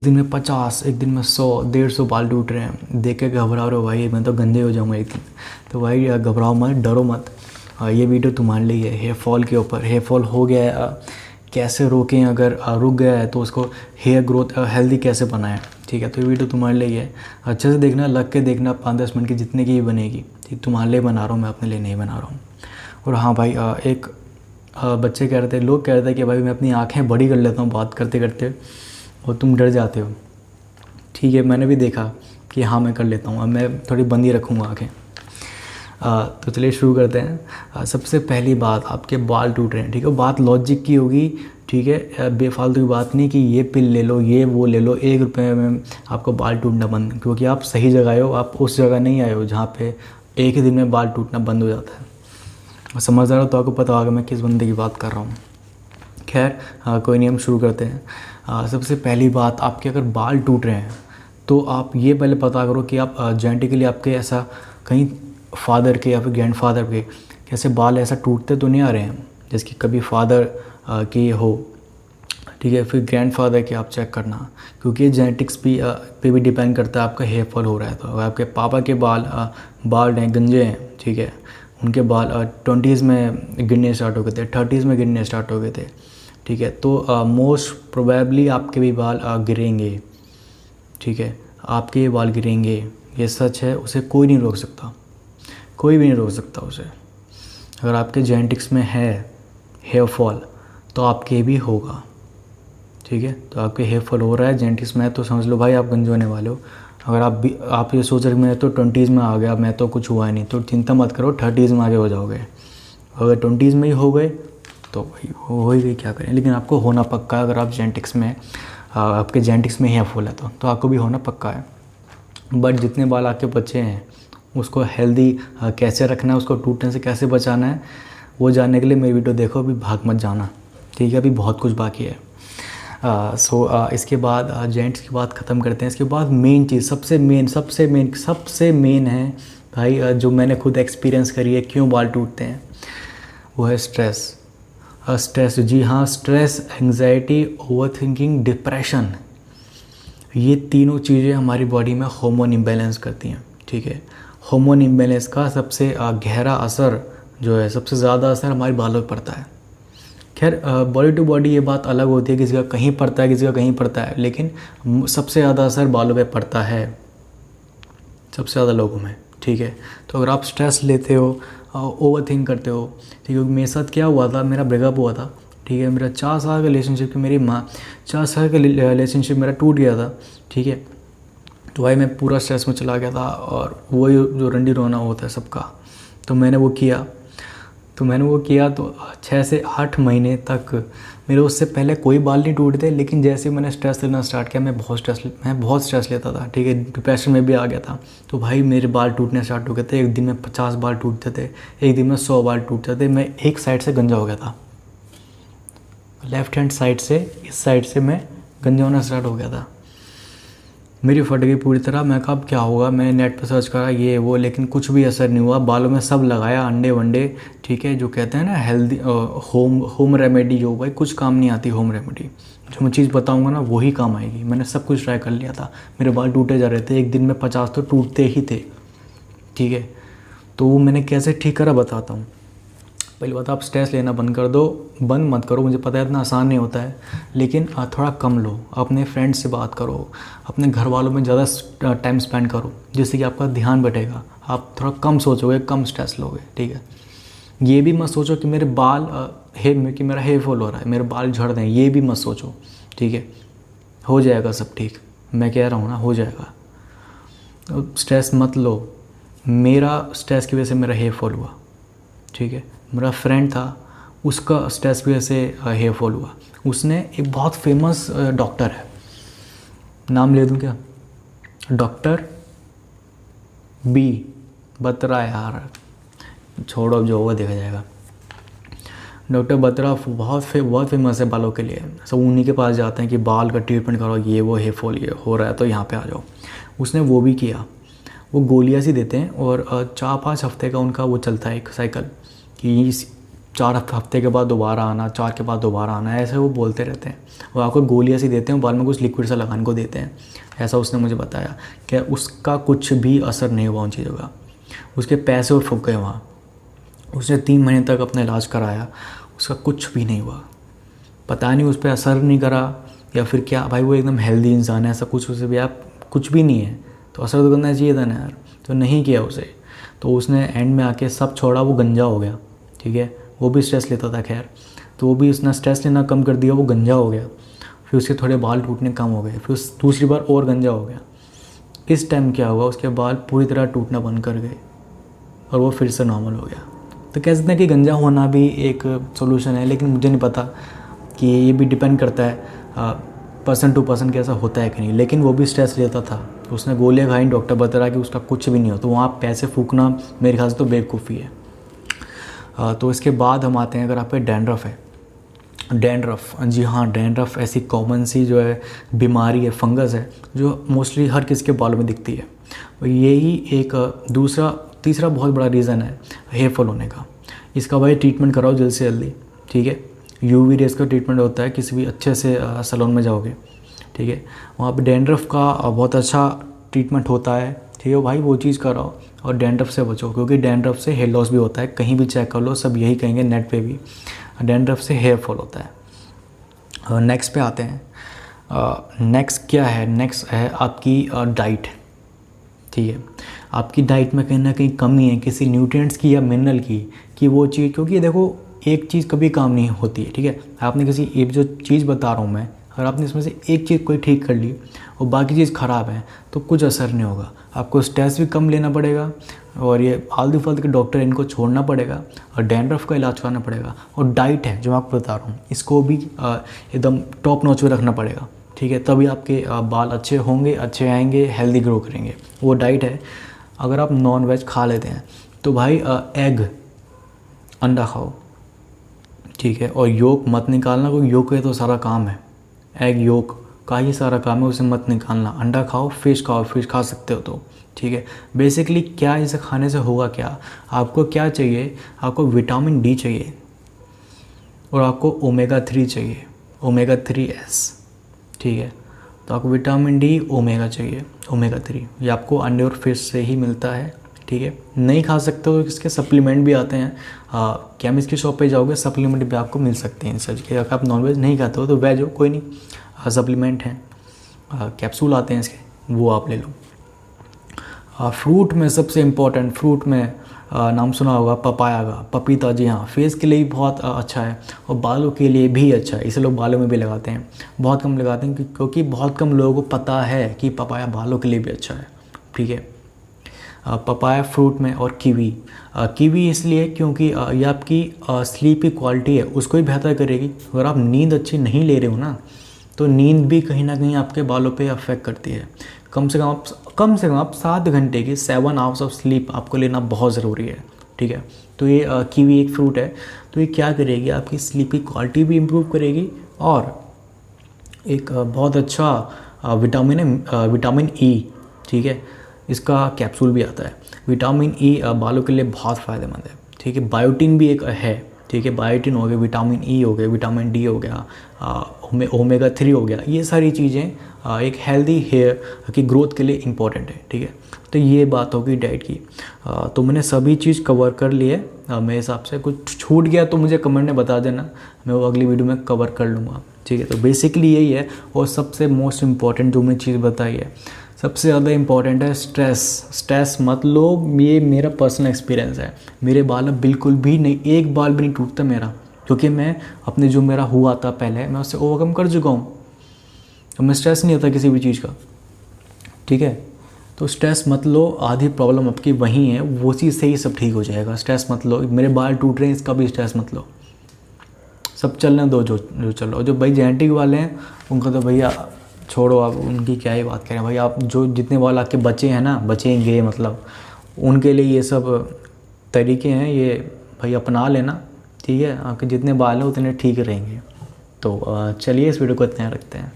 दिन में 50, एक दिन में 100, 150 बाल टूट रहे हैं। देख के घबरा रहे हो भाई, मैं तो गंदे हो जाऊंगा एक दिन। तो भाई घबराओ मत, डरो मत। ये वीडियो तुम्हारे लिए है, हेयर फॉल के ऊपर। हेयर फॉल हो गया है, कैसे रोकें, अगर रुक गया है तो उसको हेयर ग्रोथ हेल्दी कैसे बनाएं। ठीक है, तो ये वीडियो तुम्हारे लिए है। अच्छे से देखना, लग के देखना, 5-10 मिनट की जितने की बनेगी। ठीक, तुम्हारे लिए बना रहा हूँ मैं, अपने लिए नहीं बना रहा हूँ। और हाँ भाई, एक बच्चे कह रहे थे, लोग कह रहे थे कि भाई मैं अपनी आँखें बड़ी कर लेता हूँ बात करते करते, और तुम डर जाते हो। ठीक है, मैंने भी देखा कि हाँ मैं कर लेता हूँ, अब मैं थोड़ी बंद ही रखूँगा आँखें। तो चलिए शुरू करते हैं। सबसे पहली बात, आपके बाल टूट रहे हैं, ठीक है, बात लॉजिक की होगी। ठीक है, बेफालतू की बात नहीं कि ये पिल ले लो, ये वो ले लो, 1 रुपये में आपको बाल टूटना बंद। क्योंकि आप सही जगह आए हो, आप उस जगह नहीं आए हो जहाँ पे एक ही दिन में बाल टूटना बंद हो जाता है। और समझदार हो तो आपको पता होगा मैं किस बंदे की बात कर रहा हूँ। खैर, कोई नहीं, हम शुरू करते हैं। सबसे पहली बात, आपके अगर बाल टूट रहे हैं तो आप ये पहले पता करो कि आप जेनेटिकली आपके ऐसा कहीं फादर के या फिर ग्रैंडफादर के कैसे बाल ऐसा टूटते तो नहीं आ रहे हैं, जैसे कि कभी फादर के हो। ठीक है, फिर ग्रैंडफादर के आप चेक करना, क्योंकि ये जेनेटिक्स पे भी डिपेंड करता है आपका हेयर फॉल हो रहा है। तो अगर आपके पापा के बाल हैं, गंजे हैं, ठीक है, उनके बाल 20s में गिरने स्टार्ट हो गए थे, 30s में गिरने स्टार्ट हो गए थे, ठीक है, तो मोस्ट प्रोबेबली आपके भी बाल गिरेंगे। ठीक है, आपके ये बाल गिरेंगे, ये सच है, उसे कोई नहीं रोक सकता, कोई भी नहीं रोक सकता उसे। अगर आपके जेनेटिक्स में है हेयर फॉल तो आपके भी होगा। ठीक है, तो आपके हेयर फॉल हो रहा है, जेनेटिक्स में है, तो समझ लो भाई आप गंजे होने वाले हो। अगर आप ये सोच रहे मैं तो 20s में आ गया, मैं तो कुछ हुआ ही नहीं, तो चिंता मत करो, 30s में आगे हो जाओगे। अगर 20s में ही हो गए तो भाई हो ही गई, क्या करें। लेकिन आपको होना पक्का है, अगर आप जेनेटिक्स में आपके जेनेटिक्स में हेयर फॉल है तो आपको भी होना पक्का है। बट जितने बाल आपके बच्चे हैं उसको हेल्दी कैसे रखना है, उसको टूटने से कैसे बचाना है, वो जानने के लिए मेरी वीडियो देखो, अभी भाग मत जाना। ठीक है, अभी बहुत कुछ बाकी है। इसके बाद जेंट्स की बात ख़त्म करते हैं। इसके बाद मेन चीज़, सबसे मेन है भाई, जो मैंने खुद एक्सपीरियंस करी है क्यों बाल टूटते हैं, वो है स्ट्रेस। स्ट्रेस, जी हाँ, स्ट्रेस, एंग्जाइटी, ओवरथिंकिंग, डिप्रेशन, ये तीनों चीज़ें हमारी बॉडी में हार्मोन इम्बैलेंस करती हैं। ठीक है, हार्मोन इम्बैलेंस का सबसे गहरा असर जो है, सबसे ज़्यादा असर हमारे बालों पर पड़ता है। खैर, बॉडी टू बॉडी ये बात अलग होती है, किसी का कहीं पड़ता है, किसी का कहीं पड़ता है, लेकिन सबसे ज़्यादा असर बालों पे पड़ता है, सबसे ज़्यादा लोगों में। ठीक है, तो अगर आप स्ट्रेस लेते हो, ओवर थिंक करते हो, ठीक है, मेरे साथ क्या हुआ था, मेरा ब्रेकअप हुआ था। ठीक है, मेरा 4 साल का रिलेशनशिप की, मेरी माँ 4 साल का रिलेशनशिप मेरा टूट गया था। ठीक है, तो भाई मैं पूरा स्ट्रेस में चला गया था, और वही जो रंडी रोना होता है सबका, तो मैंने वो किया। तो 6 से 8 महीने तक मेरे उससे पहले कोई बाल नहीं टूटे थे, लेकिन जैसे मैंने स्ट्रेस लेना स्टार्ट किया, मैं बहुत स्ट्रेस लेता था। ठीक है, डिप्रेशन में भी आ गया था। तो भाई मेरे बाल टूटने स्टार्ट हो गए थे, एक दिन में 50 बाल टूटते थे, एक दिन में 100 बाल टूटते थे। मैं एक साइड से गंजा हो गया था, लेफ्ट हैंड साइड से, इस साइड से मैं गंजा होना स्टार्ट हो गया था। मेरी फट गई पूरी तरह। मैं कहा अब क्या होगा, मैंने नेट पर सर्च करा ये वो, लेकिन कुछ भी असर नहीं हुआ। बालों में सब लगाया, अंडे वंडे, ठीक है, जो कहते हैं ना हेल्दी होम रेमेडी, जो भाई कुछ काम नहीं आती होम रेमेडी। जो मैं चीज़ बताऊंगा ना वही काम आएगी। मैंने सब कुछ ट्राई कर लिया था, मेरे बाल टूटे जा रहे थे, एक दिन में 50 तो टूटते ही थे। ठीक है, तो वो मैंने कैसे ठीक करा बताता हूँ। पहली बात, आप स्ट्रेस लेना बंद कर दो, बंद मत करो, मुझे पता है इतना आसान नहीं होता है, लेकिन थोड़ा कम लो। अपने फ्रेंड्स से बात करो, अपने घर वालों में ज़्यादा टाइम स्पेंड करो, जिससे कि आपका ध्यान बटेगा, आप थोड़ा कम सोचोगे, कम स्ट्रेस लोगे। ठीक है, ये भी मत सोचो कि मेरे बाल कि मेरा हेयर फॉल हो रहा है, मेरे बाल झड़ रहे हैं, ये भी मत सोचो। ठीक है, हो जाएगा सब ठीक, मैं कह रहा हूँ ना, हो जाएगा। स्ट्रेस मत लो। मेरा स्ट्रेस की वजह से मेरा हेयर फॉल हुआ। ठीक है, मेरा फ्रेंड था, उसका स्ट्रेस की वजह से हेयर फॉल हुआ। उसने एक बहुत फेमस डॉक्टर है, नाम ले दूं क्या, डॉक्टर बी बत्रा, यार छोड़ो, अब जो होगा देखा जाएगा। डॉक्टर बत्रा बहुत फेमस है बालों के लिए। सब उन्हीं के पास जाते हैं कि बाल का ट्रीटमेंट करो, ये वो हेयर फॉल ये हो रहा है तो यहाँ पे आ जाओ। उसने वो भी किया। वो गोलियां सी देते हैं, और 4-5 हफ्ते का उनका वो चलता है एक साइकिल, कि 4 हफ्ते के बाद दोबारा आना, 4 के बाद दोबारा आना, ऐसे वो बोलते रहते हैं। वो आपको गोलियाँ सी देते हैं, बाल में कुछ लिक्विड सा लगाने को देते हैं, ऐसा उसने मुझे बताया कि उसका कुछ भी असर नहीं हुआ उन चीज़ों का। उसके पैसे और फूक गए वहाँ। उसने 3 महीने तक अपना इलाज कराया, उसका कुछ भी नहीं हुआ। पता नहीं उस पर असर नहीं करा या फिर क्या, भाई वो एकदम हेल्दी इंसान है, ऐसा कुछ उसे भी आप कुछ भी नहीं है तो असर तो करना चाहिए था ना यार, तो नहीं किया उसे। तो उसने एंड में आके सब छोड़ा, वो गंजा हो गया, ठीक है। वो भी स्ट्रेस लेता था, खैर तो वो भी उसने स्ट्रेस लेना कम कर दिया, वो गंजा हो गया। फिर उसके थोड़े बाल टूटने कम हो गए, फिर दूसरी बार और गंजा हो गया। इस टाइम क्या हुआ, उसके बाल पूरी तरह टूटना बंद कर गए और वो फिर से नॉर्मल हो गया। तो कह सकते हैं कि गंजा होना भी एक सोल्यूशन है, लेकिन मुझे नहीं पता कि ये भी डिपेंड करता है पर्सन टू पर्सन कैसा होता है कि नहीं। लेकिन वो भी स्ट्रेस लेता था, उसने गोलियाँ खाई, डॉक्टर बता रहा कि उसका कुछ भी नहीं हो। तो वहाँ पैसे फूकना मेरे ख्याल से तो बेवकूफ़ी है। तो इसके बाद हम आते हैं, अगर आप पे डैंड्रफ है, डैंड्रफ, जी हाँ, डैंड्रफ ऐसी कॉमन सी जो है बीमारी है, फंगस है, जो मोस्टली हर किसी के बालों में दिखती है। और यही एक तीसरा बहुत बड़ा रीज़न है हेयर फॉल होने का। इसका भाई ट्रीटमेंट कराओ जल्द से जल्दी, ठीक है। यूवी रेस का ट्रीटमेंट होता है, किसी भी अच्छे से सैलून में जाओगे, ठीक है, वहाँ पे डैंड्रफ का बहुत अच्छा ट्रीटमेंट होता है, ठीक है भाई, वो चीज़ कराओ और डैंड्रफ से बचो, क्योंकि डैंड्रफ से हेयर लॉस भी होता है। कहीं भी चेक कर लो, सब यही कहेंगे, नेट पे भी, डैंड्रफ से हेयर फॉल होता है। नेक्स्ट पे आते हैं। नेक्स्ट क्या है, नेक्स्ट है आपकी डाइट, ठीक है। आपकी डाइट में कहीं ना कहीं कमी है किसी न्यूट्रिएंट्स की या मिनरल की, कि वो चीज़, क्योंकि देखो एक चीज़ कभी काम नहीं होती है, ठीक है। आपने किसी एक जो चीज़ बता रहा हूँ मैं, अगर आपने इसमें से एक चीज़ कोई ठीक कर ली और बाकी चीज़ ख़राब है तो कुछ असर नहीं होगा। आपको स्ट्रेस भी कम लेना पड़ेगा और ये आलतू फालतू के डॉक्टर इनको छोड़ना पड़ेगा और डैंड्रफ का इलाज करना पड़ेगा। और डाइट है जो मैं आपको बता रहा हूँ, इसको भी एकदम टॉप नॉच पे रखना पड़ेगा, ठीक है, तभी आपके बाल अच्छे होंगे, अच्छे आएंगे, हेल्दी ग्रो करेंगे। वो डाइट है, अगर आप नॉन वेज खा लेते हैं तो भाई एग, अंडा खाओ, ठीक है, और योक मत निकालना, क्योंकि योक का तो सारा काम है, एग योक का ही सारा काम है, उसे मत निकालना। अंडा खाओ, फिश खाओ, फिश खा सकते हो तो, ठीक है। बेसिकली क्या इसे खाने से होगा क्या, आपको क्या चाहिए, आपको विटामिन डी चाहिए और आपको ओमेगा 3 चाहिए, ओमेगा 3S, ठीक है। तो आपको विटामिन डी, ओमेगा चाहिए, ओमेगा 3, ये आपको अंडे और फिश से ही मिलता है, ठीक है। नहीं खा सकते तो इसके सप्लीमेंट भी आते हैं, केमिस्ट की शॉप पे जाओगे, सप्लीमेंट भी आपको मिल सकते हैं सच के। अगर आप नॉनवेज नहीं खाते हो तो वेज हो, कोई नहीं, सप्लीमेंट हैं, कैप्सूल आते हैं इसके, वो आप ले लो। फ्रूट में सबसे इम्पोर्टेंट, फ्रूट में नाम सुना होगा पपाया का, पपीता, जी हाँ, फेस के लिए भी बहुत अच्छा है और बालों के लिए भी अच्छा है, इसे लोग बालों में भी लगाते हैं, बहुत कम लगाते हैं क्योंकि बहुत कम लोगों को पता है कि पपाया बालों के लिए भी अच्छा है, ठीक है। पपाया फ्रूट में, और कीवी, कीवी इसलिए क्योंकि ये आपकी स्लीप की क्वालिटी है उसको भी बेहतर करेगी। अगर आप नींद अच्छी नहीं ले रहे हो ना, तो नींद भी कहीं ना कहीं आपके बालों पे अफेक्ट करती है। कम से कम आप 7 घंटे की 7 आवर्स ऑफ स्लीप आपको लेना बहुत ज़रूरी है, ठीक है। तो ये कीवी एक फ्रूट है, तो ये क्या करेगी, आपकी स्लीप की क्वालिटी भी इम्प्रूव करेगी और एक बहुत अच्छा विटामिन है, विटामिन ई, ठीक है। इसका कैप्सूल भी आता है। विटामिन ई बालों के लिए बहुत फ़ायदेमंद है, ठीक है। बायोटिन भी एक है, ठीक है, बायोटिन हो गया, विटामिन ई हो गया, विटामिन डी हो गया, ओमेगा 3 हो गया, ये सारी चीज़ें एक हेल्दी हेयर की ग्रोथ के लिए इम्पॉर्टेंट है, ठीक है। तो ये बात होगी डाइट की। तो मैंने सभी चीज़ कवर कर ली है, मेरे हिसाब से कुछ छूट गया तो मुझे कमेंट में बता देना, मैं वो अगली वीडियो में कवर कर लूँगा, ठीक है। तो बेसिकली यही है, और सबसे मोस्ट इम्पॉर्टेंट जो मैंने चीज़ बताई है, सबसे ज़्यादा इम्पॉर्टेंट है स्ट्रेस मत लो। ये मेरा पर्सनल एक्सपीरियंस है, मेरे बाल बिल्कुल भी नहीं, एक बाल भी नहीं टूटता मेरा, क्योंकि मैं अपने जो मेरा हुआ था पहले, मैं उससे ओवरकम कर चुका हूँ, तो मैं स्ट्रेस नहीं होता किसी भी चीज़ का, ठीक है। तो स्ट्रेस मत लो, आधी प्रॉब्लम आपकी वहीं है, वो चीज़ से ही सब ठीक हो जाएगा। स्ट्रेस मत लो, मेरे बाल टूट रहे हैं इसका भी स्ट्रेस मत लो, सब चलने दो जो चल रहा हो। जो भाई जेनेटिक वाले हैं उनका तो भैया छोड़ो, आप उनकी क्या ही बात करें भाई। आप जो जितने बाल आपके बचे हैं ना, बचेंगे मतलब, उनके लिए ये सब तरीके हैं, ये भाई अपना लेना, ठीक है। आपके जितने बाल हैं उतने ठीक रहेंगे। तो चलिए इस वीडियो को इतना रखते हैं।